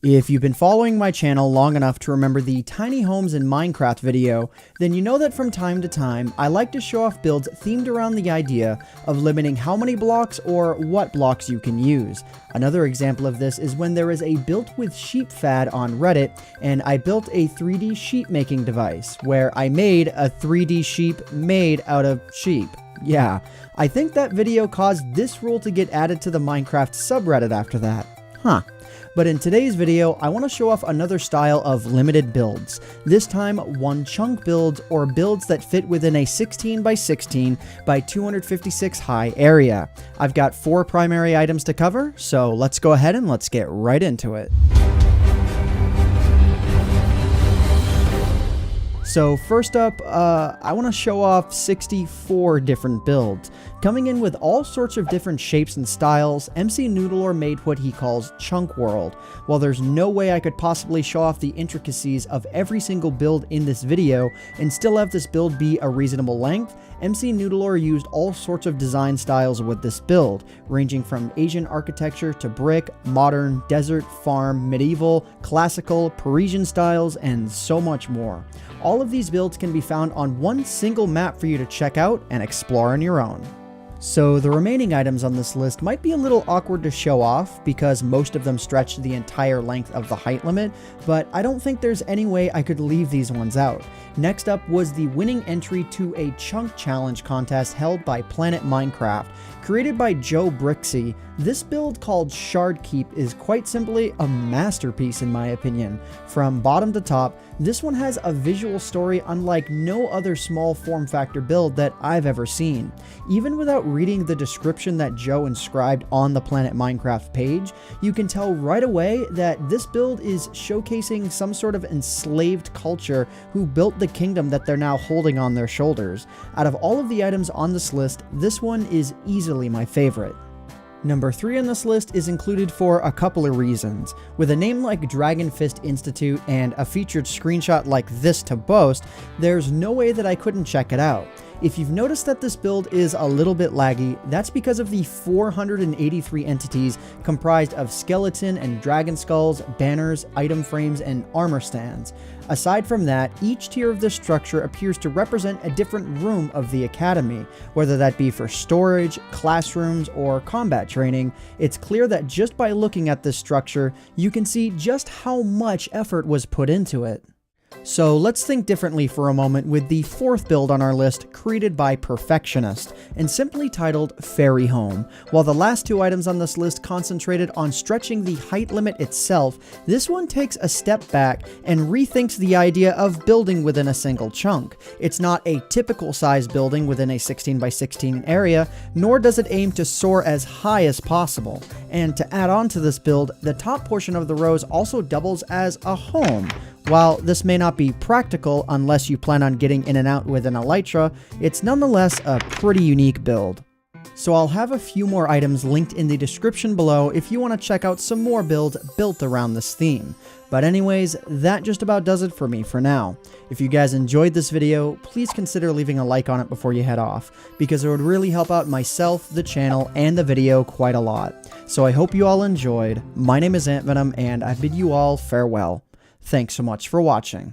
If you've been following my channel long enough to remember the tiny homes in Minecraft video, then you know that from time to time, I like to show off builds themed around the idea of limiting how many blocks or what blocks you can use. Another example of this is when there is a built with sheep fad on Reddit, and I built a 3D sheep making device, where I made a 3D sheep made out of sheep. Yeah, I think that video caused this rule to get added to the Minecraft subreddit after that. Huh. But in today's video, I want to show off another style of limited builds. This time, one chunk builds, or builds that fit within a 16 by 16 by 256 high area. I've got 4 primary items to cover, so let's go ahead and let's get right into it. So first up, I want to show off 64 different builds. Coming in with all sorts of different shapes and styles, MC Noodlelore made what he calls ChunkWorld. While there's no way I could possibly show off the intricacies of every single build in this video and still have this build be a reasonable length, MC Noodlelore used all sorts of design styles with this build, ranging from Asian architecture to brick, modern, desert, farm, medieval, classical, Parisian styles, and so much more. All of these builds can be found on one single map for you to check out and explore on your own. So the remaining items on this list might be a little awkward to show off because most of them stretch the entire length of the height limit, but I don't think there's any way I could leave these ones out. Next up was the winning entry to a chunk challenge contest held by Planet Minecraft. Created by Joe Brixey, this build called Shard Keep is quite simply a masterpiece in my opinion. From bottom to top, this one has a visual story unlike no other small form factor build that I've ever seen. Even without reading the description that Joe inscribed on the Planet Minecraft page, you can tell right away that this build is showcasing some sort of enslaved culture who built the kingdom that they're now holding on their shoulders. Out of all of the items on this list, this one is easily my favorite. Number 3 on this list is included for a couple of reasons. With a name like Dragon Fist Institute and a featured screenshot like this to boast, there's no way that I couldn't check it out. If you've noticed that this build is a little bit laggy, that's because of the 483 entities comprised of skeleton and dragon skulls, banners, item frames, and armor stands. Aside from that, each tier of this structure appears to represent a different room of the academy. Whether that be for storage, classrooms, or combat training, it's clear that just by looking at this structure, you can see just how much effort was put into it. So let's think differently for a moment with the 4th build on our list, created by Perfectionist, and simply titled Fairy Home. While the last 2 items on this list concentrated on stretching the height limit itself, this one takes a step back and rethinks the idea of building within a single chunk. It's not a typical size building within a 16 by 16 area, nor does it aim to soar as high as possible. And to add on to this build, the top portion of the rows also doubles as a home. While this may not be practical unless you plan on getting in and out with an elytra, it's nonetheless a pretty unique build. So I'll have a few more items linked in the description below if you want to check out some more builds built around this theme. But anyways, that just about does it for me for now. If you guys enjoyed this video, please consider leaving a like on it before you head off, because it would really help out myself, the channel, and the video quite a lot. So I hope you all enjoyed. My name is AntVenom, and I bid you all farewell. Thanks so much for watching.